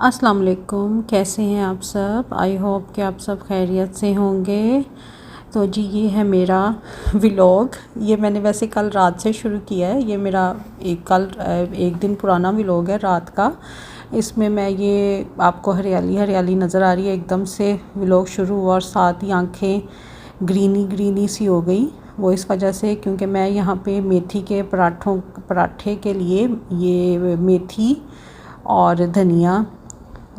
अस्सलाम वालेकुम, कैसे हैं आप सब। आई होप कि आप सब खैरियत से होंगे। तो जी ये है मेरा व्लॉग। ये मैंने वैसे कल रात से शुरू किया है। ये मेरा एक दिन पुराना व्लॉग है रात का। इसमें मैं ये आपको हरियाली हरियाली नज़र आ रही है। एकदम से व्लॉग शुरू हुआ और साथ ही आंखें ग्रीनी ग्रीनी सी हो गई। वो इस वजह से क्योंकि मैं यहाँ पे मेथी के पराठे के लिए ये मेथी और धनिया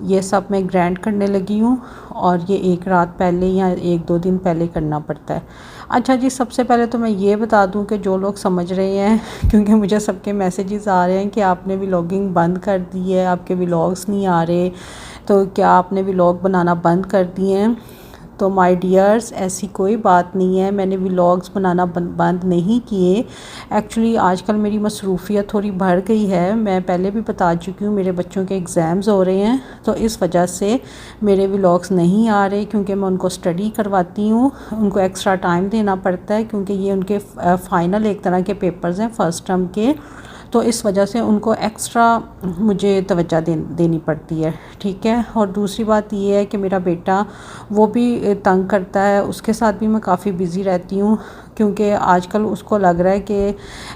ये सब मैं ग्राइंड करने लगी हूँ। और ये एक रात पहले या एक दो दिन पहले करना पड़ता है। अच्छा जी, सबसे पहले तो मैं ये बता दूँ कि जो लोग समझ रहे हैं क्योंकि मुझे सबके मैसेजेस आ रहे हैं कि आपने व्लॉगिंग बंद कर दी है, आपके व्लॉग्स नहीं आ रहे, तो क्या आपने व्लॉग बनाना बंद कर दिए हैं। तो माय डियर्स, ऐसी कोई बात नहीं है, मैंने व्लॉग्स बनाना बंद नहीं किए। एक्चुअली आजकल मेरी मसरूफ़ियत थोड़ी बढ़ गई है। मैं पहले भी बता चुकी हूँ, मेरे बच्चों के एग्ज़ाम्स हो रहे हैं तो इस वजह से मेरे व्लॉग्स नहीं आ रहे, क्योंकि मैं उनको स्टडी करवाती हूँ। उनको एक्स्ट्रा टाइम देना पड़ता है क्योंकि ये उनके फ़ाइनल एक तरह के पेपर्स हैं फर्स्ट टर्म के। तो इस वजह से उनको एक्स्ट्रा मुझे तवज्जो देनी पड़ती है, ठीक है। और दूसरी बात ये है कि मेरा बेटा वो भी तंग करता है, उसके साथ भी मैं काफ़ी बिज़ी रहती हूँ क्योंकि आजकल उसको लग रहा है कि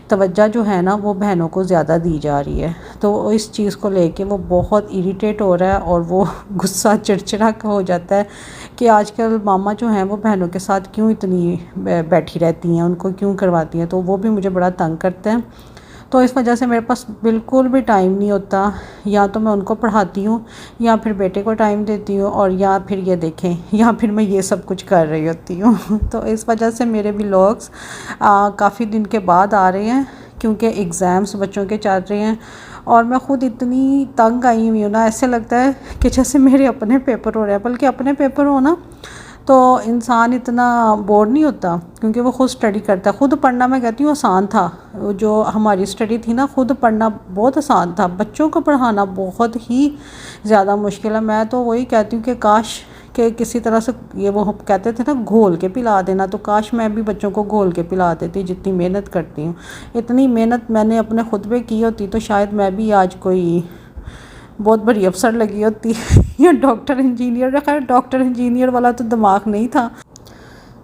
तवज्जो जो है ना वो बहनों को ज़्यादा दी जा रही है। तो इस चीज़ को लेके वो बहुत इरिटेट हो रहा है और वो गुस्सा चिड़चिड़ा हो जाता है कि आजकल मामा जो हैं वो बहनों के साथ क्यों इतनी बैठी रहती हैं, उनको क्यों करवाती हैं। तो वो भी मुझे बड़ा तंग करते हैं। तो इस वजह से मेरे पास बिल्कुल भी टाइम नहीं होता। या तो मैं उनको पढ़ाती हूँ या फिर बेटे को टाइम देती हूँ, और या फिर ये देखें या फिर मैं ये सब कुछ कर रही होती हूँ तो इस वजह से मेरे व्लॉग्स काफ़ी दिन के बाद आ रहे हैं क्योंकि एग्ज़ाम्स बच्चों के चल रहे हैं। और मैं ख़ुद इतनी तंग आई हुई हूँ ना, ऐसे लगता है कि जैसे मेरे अपने पेपर हो रहे हैं। बल्कि अपने पेपर हो ना तो इंसान इतना बोर नहीं होता क्योंकि वो ख़ुद स्टडी करता है। ख़ुद पढ़ना मैं कहती हूँ आसान था। जो हमारी स्टडी थी ना, ख़ुद पढ़ना बहुत आसान था। बच्चों को पढ़ाना बहुत ही ज़्यादा मुश्किल है। मैं तो वही कहती हूँ कि काश कि किसी तरह से ये वो कहते थे ना घोल के पिला देना, तो काश मैं भी बच्चों को घोल के पिला देती जितनी मेहनत करती हूँ। इतनी मेहनत मैंने अपने ख़ुद पे की होती तो शायद मैं भी आज कोई बहुत बड़ी अफसर लगी होती या डॉक्टर इंजीनियर। खैर डॉक्टर इंजीनियर वाला तो दिमाग नहीं था।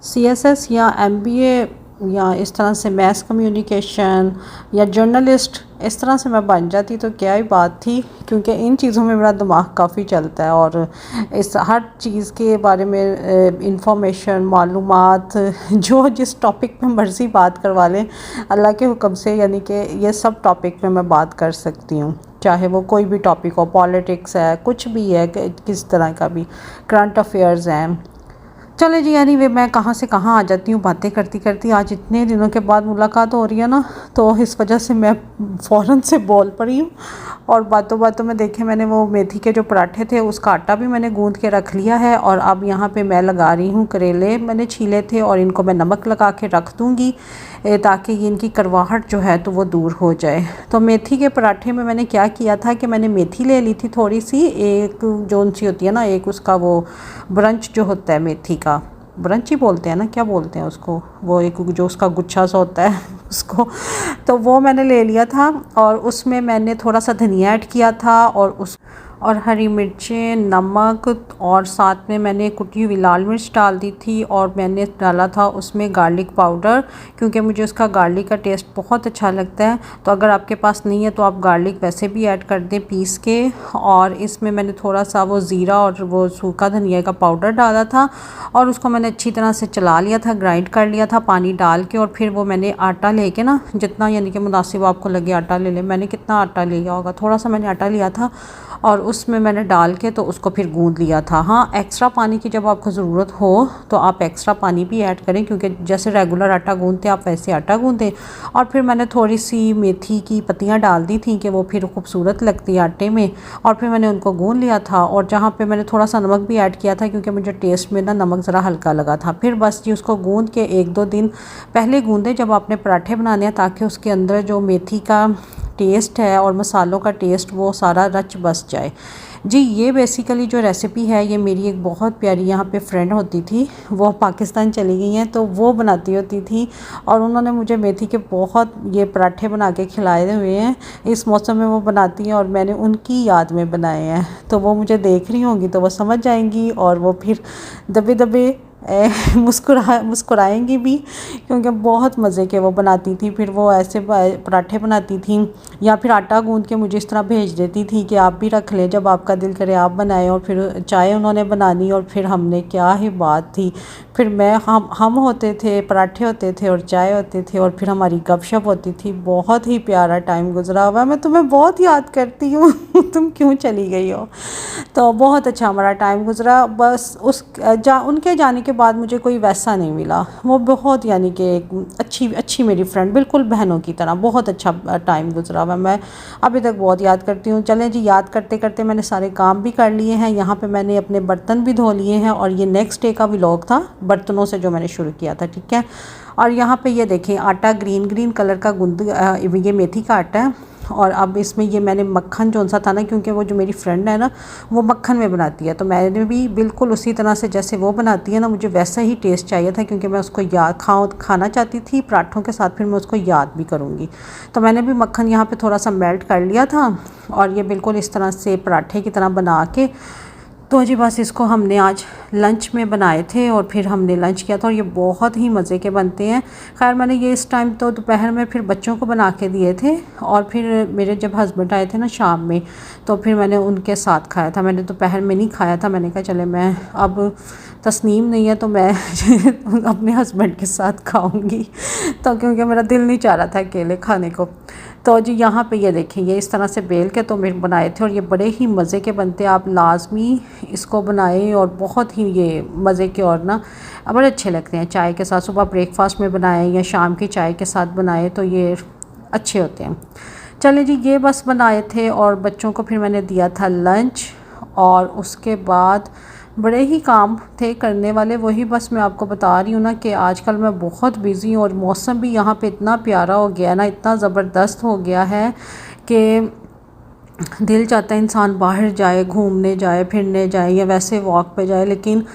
सीएसएस या एमबीए या इस तरह से मैस कम्युनिकेशन या जर्नलिस्ट इस तरह से मैं बन जाती तो क्या ही बात थी, क्योंकि इन चीज़ों में मेरा दिमाग काफ़ी चलता है। और इस हर चीज़ के बारे में इंफॉर्मेशन मालूमात जो जिस टॉपिक में मर्ज़ी बात करवा लें अल्लाह के हुक्म से, यानी कि ये सब टॉपिक में मैं बात कर सकती हूँ। चाहे वो कोई भी टॉपिक हो, पॉलिटिक्स है, कुछ भी है, किस तरह का भी, करंट अफेयर्स हैं। चले जी, यानी वे मैं कहाँ से कहाँ आ जाती हूँ बातें करती करती। आज इतने दिनों के बाद मुलाकात हो रही है ना, तो इस वजह से मैं फ़ौरन से बोल पड़ी हूँ। और बातों बातों में देखे मैंने वो मेथी के जो पराठे थे उसका आटा भी मैंने गूंद के रख लिया है। और अब यहाँ पे मैं लगा रही हूँ करेले, मैंने छीले थे और इनको मैं नमक लगा के रख दूँगी ताकि ये इनकी करवाहट जो है तो वो दूर हो जाए। तो मेथी के पराठे में मैंने क्या किया था कि मैंने मेथी ले ली थी थोड़ी सी, एक जोन सी होती है ना, एक उसका वो ब्रंच जो होता है मेथी का, ब्रंच ही बोलते हैं ना, क्या बोलते हैं उसको, वो एक जो उसका गुच्छा सा होता है उसको, तो वो मैंने ले लिया था। और उसमें मैंने थोड़ा सा धनिया ऐड किया था और हरी मिर्चें, नमक, और साथ में मैंने कुटी हुई लाल मिर्च डाल दी थी। और मैंने डाला था उसमें गार्लिक पाउडर, क्योंकि मुझे उसका गार्लिक का टेस्ट बहुत अच्छा लगता है। तो अगर आपके पास नहीं है तो आप गार्लिक वैसे भी ऐड कर दें पीस के। और इसमें मैंने थोड़ा सा वो ज़ीरा और वो सूखा धनिया का पाउडर डाला था और उसको मैंने अच्छी तरह से चला लिया था, ग्राइंड कर लिया था पानी डाल के। और फिर वो मैंने आटा लेके ना, जितना यानी कि मुनासिब आपको लगे आटा ले लें। मैंने कितना आटा लिया होगा, थोड़ा सा मैंने आटा लिया था और उसमें मैंने डाल के तो उसको फिर गूंद लिया था। हाँ, एक्स्ट्रा पानी की जब आपको ज़रूरत हो तो आप एक्स्ट्रा पानी भी ऐड करें, क्योंकि जैसे रेगुलर आटा गूंदते आप वैसे आटा गूंदें। और फिर मैंने थोड़ी सी मेथी की पत्तियां डाल दी थी कि वो फिर खूबसूरत लगती है आटे में। और फिर मैंने उनको गूंद लिया था। और जहाँ पे मैंने थोड़ा सा नमक भी ऐड किया था क्योंकि मुझे टेस्ट में ना नमक ज़रा हल्का लगा था। फिर बस जी उसको गूंद के एक दो दिन पहले गूंदें जब आपने पराठे बनाने हैं, ताकि उसके अंदर जो मेथी का टेस्ट है और मसालों का टेस्ट वो सारा रच बस जाए। जी ये बेसिकली जो रेसिपी है ये मेरी एक बहुत प्यारी यहाँ पे फ्रेंड होती थी, वो पाकिस्तान चली गई हैं, तो वो बनाती होती थी और उन्होंने मुझे मेथी के बहुत ये पराठे बना के खिलाए हुए हैं। इस मौसम में वो बनाती हैं और मैंने उनकी याद में बनाए हैं, तो वो मुझे देख रही होंगी तो वो समझ जाएंगी और वो फिर दबे दबे मुस्कुराएंगी भी, क्योंकि बहुत मज़े के वो बनाती थी। फिर वो ऐसे पराठे बनाती थी या फिर आटा गूंद के मुझे इस तरह भेज देती थी कि आप भी रख लें, जब आपका दिल करे आप बनाएं। और फिर चाय उन्होंने बनानी और फिर हमने, क्या ही बात थी, फिर हम होते थे, पराठे होते थे और चाय होते थे और फिर हमारी गपशप होती थी। बहुत ही प्यारा टाइम गुजरा हुआ, मैं तुम्हें बहुत याद करती हूँ तुम क्यों चली गई हो। तो बहुत अच्छा हमारा टाइम गुजरा। बस उनके जाने के बाद मुझे कोई वैसा नहीं मिला। वो बहुत, यानी कि अच्छी मेरी फ्रेंड, बिल्कुल बहनों की तरह, बहुत अच्छा टाइम गुजरा हुआ। मैं अभी तक बहुत याद करती हूँ। चलें जी, याद करते करते मैंने सारे काम भी कर लिए हैं। यहाँ पे मैंने अपने बर्तन भी धो लिए हैं और ये नेक्स्ट डे का व्लॉग था बर्तनों से जो मैंने शुरू किया था, ठीक है। और यहाँ पे ये देखें, आटा ग्रीन कलर का ये मेथी का आटा है। और अब इसमें ये मैंने मक्खन जो सा था ना, क्योंकि वो जो मेरी फ्रेंड है ना वो मक्खन में बनाती है, तो मैंने भी बिल्कुल उसी तरह से जैसे वो बनाती है ना, मुझे वैसा ही टेस्ट चाहिए था, क्योंकि मैं उसको खाना चाहती थी पराठों के साथ, फिर मैं उसको याद भी करूँगी। तो मैंने भी मक्खन यहाँ पे थोड़ा सा मेल्ट कर लिया था और ये बिल्कुल इस तरह से पराठे की तरह बना के, तो जी बस इसको हमने आज लंच में बनाए थे और फिर हमने लंच किया था और ये बहुत ही मज़े के बनते हैं। खैर मैंने ये इस टाइम तो दोपहर में फिर बच्चों को बना के दिए थे और फिर मेरे जब हस्बैंड आए थे ना शाम में, तो फिर मैंने उनके साथ खाया था। मैंने दोपहर में नहीं खाया था, मैंने कहा चले, मैं अब तस्नीम नहीं है तो मैं अपने हस्बैंड के साथ खाऊंगी, तो क्योंकि मेरा दिल नहीं चाह रहा था अकेले खाने को। तो जी यहाँ पे ये देखेंगे इस तरह से बेल के तो मेरे बनाए थे और ये बड़े ही मज़े के बनते, आप लाजमी इसको बनाएं और बहुत ही ये मज़े के और ना बड़े अच्छे लगते हैं चाय के साथ। सुबह ब्रेकफास्ट में बनाएं या शाम की चाय के साथ बनाएं तो ये अच्छे होते हैं। चलें जी, ये बस बनाए थे और बच्चों को फिर मैंने दिया था लंच और उसके बाद बड़े ही काम थे करने वाले, वही बस मैं आपको बता रही हूँ ना कि आजकल मैं बहुत बिज़ी हूँ और मौसम भी यहाँ पे इतना प्यारा हो गया ना, इतना ज़बरदस्त हो गया है कि दिल चाहता है इंसान बाहर जाए, घूमने जाए, फिरने जाए या वैसे वॉक पे जाए, लेकिन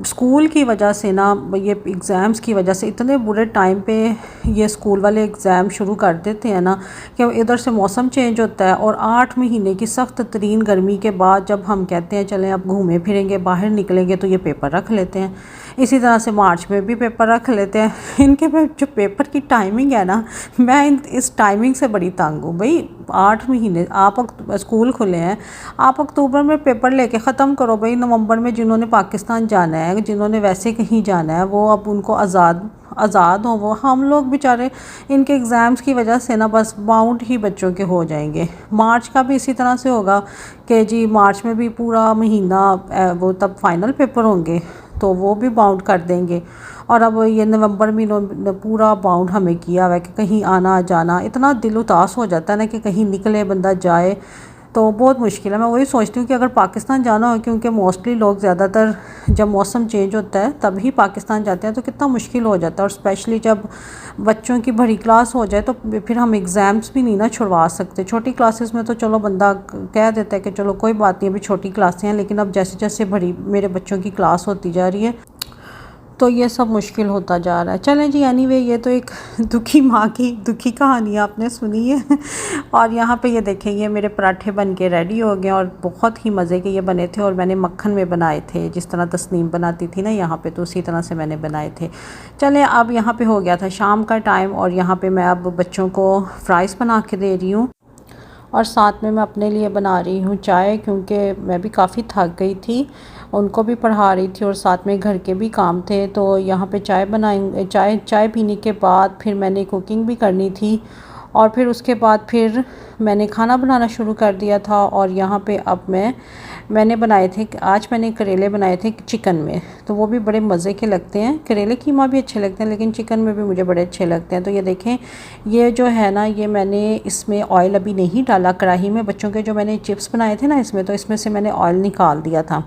स्कूल की वजह से ना, ये एग्ज़ाम्स की वजह से इतने बुरे टाइम पे ये स्कूल वाले एग्ज़ाम शुरू कर देते हैं ना कि इधर से मौसम चेंज होता है और 8 महीने की सख्त तरीन गर्मी के बाद जब हम कहते हैं चलें अब घूमें फिरेंगे बाहर निकलेंगे, तो ये पेपर रख लेते हैं। इसी तरह से मार्च में भी पेपर रख लेते हैं। इनके जो पेपर की टाइमिंग है ना, मैं इस टाइमिंग से बड़ी तंग हूँ। भाई 8 महीने आप स्कूल खुले हैं, आप अक्टूबर में पेपर लेके ख़त्म करो। भाई नवंबर में जिन्होंने पाकिस्तान जाना है, जिन्होंने वैसे कहीं जाना है, वो अब उनको आज़ाद हो। वो हम लोग बेचारे इनके एग्ज़ाम्स की वजह से ना बस बाउंड ही बच्चों के हो जाएंगे। मार्च का भी इसी तरह से होगा कि जी मार्च में भी पूरा महीना वो तब फाइनल पेपर होंगे तो वो भी बाउंड कर देंगे। और अब ये नवंबर में पूरा बाउंड हमें किया हुआ है कि कहीं आना जाना, इतना दिल उदास हो जाता है ना कि कहीं निकले बंदा जाए तो बहुत मुश्किल है। मैं वही सोचती हूँ कि अगर पाकिस्तान जाना हो, क्योंकि मोस्टली लोग ज़्यादातर जब मौसम चेंज होता है तभी पाकिस्तान जाते हैं, तो कितना मुश्किल हो जाता है। और स्पेशली जब बच्चों की बड़ी क्लास हो जाए तो फिर हम एग्ज़ाम्स भी नहीं ना छुड़वा सकते। छोटी क्लासेस में तो चलो बंदा कह देता है कि चलो कोई बात नहीं अभी छोटी क्लासें हैं, लेकिन अब जैसे जैसे बड़ी मेरे बच्चों की क्लास होती जा रही है तो ये सब मुश्किल होता जा रहा है। चलें जी, एनीवे ये तो एक दुखी माँ की दुखी कहानी आपने सुनी है। और यहाँ पे ये देखें, ये मेरे पराठे बन के रेडी हो गए और बहुत ही मज़े के ये बने थे और मैंने मक्खन में बनाए थे, जिस तरह तस्नीम बनाती थी ना यहाँ पे, तो उसी तरह से मैंने बनाए थे। चलें, अब यहाँ पे हो गया था शाम का टाइम और यहाँ पे मैं अब बच्चों को फ्राइज़ बना के दे रही हूँ और साथ में मैं अपने लिए बना रही हूँ चाय, क्योंकि मैं भी काफ़ी थक गई थी, उनको भी पढ़ा रही थी और साथ में घर के भी काम थे। तो यहाँ पे चाय पीने के बाद फिर मैंने कुकिंग भी करनी थी और फिर उसके बाद फिर मैंने खाना बनाना शुरू कर दिया था। और यहाँ पे अब मैंने बनाए थे, आज मैंने करेले बनाए थे चिकन में, तो वो भी बड़े मज़े के लगते हैं। करेले कीमा भी अच्छे लगते हैं लेकिन चिकन में भी मुझे बड़े अच्छे लगते हैं। तो ये देखें, ये जो है ना, ये मैंने इसमें ऑयल अभी नहीं डाला कढ़ाई में। बच्चों के जो मैंने चिप्स बनाए थे ना इसमें, तो इसमें से मैंने ऑयल निकाल दिया था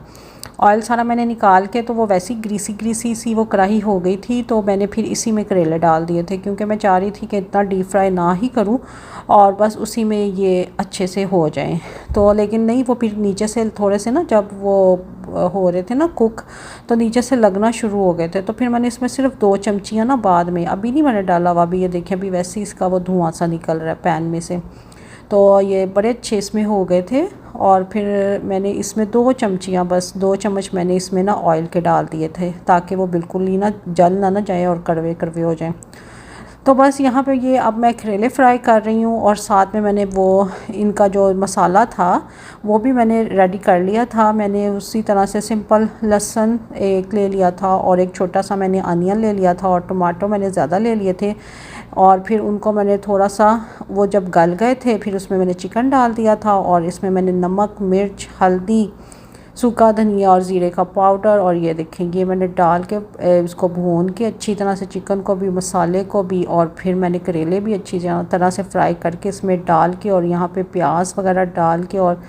ऑयल सारा मैंने निकाल के, तो वो वैसी ग्रीसी ग्रीसी सी वो कढ़ाई हो गई थी, तो मैंने फिर इसी में करेले डाल दिए थे, क्योंकि मैं चाह रही थी कि इतना डीप फ्राई ना ही करूं और बस उसी में ये अच्छे से हो जाएं। तो लेकिन नहीं, वो फिर नीचे से थोड़े से ना, जब वो हो रहे थे ना कुक, तो नीचे से लगना शुरू हो गए थे। तो फिर मैंने इसमें सिर्फ 2 चमचियाँ ना बाद में, अभी नहीं मैंने डाला हुआ, अभी ये देखें अभी वैसे ही इसका वो धुआं सा निकल रहा है पैन में से। तो ये बड़े अच्छे इसमें हो गए थे। और फिर मैंने इसमें 2 चमचियाँ, बस 2 चम्मच मैंने इसमें ना ऑयल के डाल दिए थे, ताकि वो बिल्कुल ही ना जल ना जाए और कड़वे कड़वे हो जाएं। तो बस यहाँ पे ये अब मैं करेले फ्राई कर रही हूँ, और साथ में मैंने वो इनका जो मसाला था वो भी मैंने रेडी कर लिया था। मैंने उसी तरह से सिंपल लहसुन एक ले लिया था, और एक छोटा सा मैंने अनियन ले लिया था, और टमाटो मैंने ज़्यादा ले लिए थे। और फिर उनको मैंने थोड़ा सा, वो जब गल गए थे, फिर उसमें मैंने चिकन डाल दिया था, और इसमें मैंने नमक, मिर्च, हल्दी, सूखा धनिया और ज़ीरे का पाउडर, और ये देखें ये मैंने डाल के इसको भून के अच्छी तरह से, चिकन को भी मसाले को भी, और फिर मैंने करेले भी अच्छी तरह से फ्राई करके इसमें डाल के, और यहाँ पे प्याज वगैरह डाल के और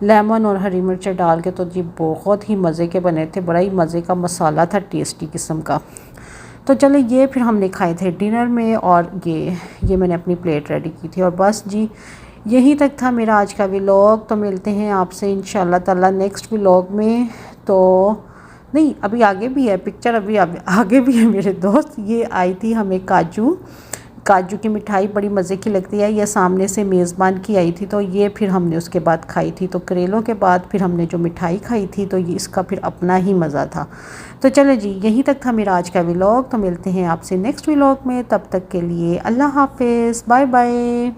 लेमन और हरी मिर्चें डाल के, तो जी बहुत ही मज़े के बने थे। बड़ा ही मज़े का मसाला था, टेस्टी किस्म का। तो चले ये फिर हमने खाए थे डिनर में, और ये मैंने अपनी प्लेट रेडी की थी। और बस जी यहीं तक था मेरा आज का व्लॉग। तो मिलते हैं आपसे इंशाल्लाह ताला नेक्स्ट व्लॉग में। तो नहीं, अभी आगे भी है पिक्चर, अभी आगे भी है मेरे दोस्त। ये आई थी हमें काजू की मिठाई, बड़ी मज़े की लगती है। ये सामने से मेज़बान की आई थी, तो ये फिर हमने उसके बाद खाई थी। तो करेलों के बाद फिर हमने जो मिठाई खाई थी, तो ये इसका फिर अपना ही मज़ा था। तो चलो जी यहीं तक था मेरा आज का व्लॉग। तो मिलते हैं आपसे नेक्स्ट व्लॉग में, तब तक के लिए अल्लाह हाफिज़, बाय बाय।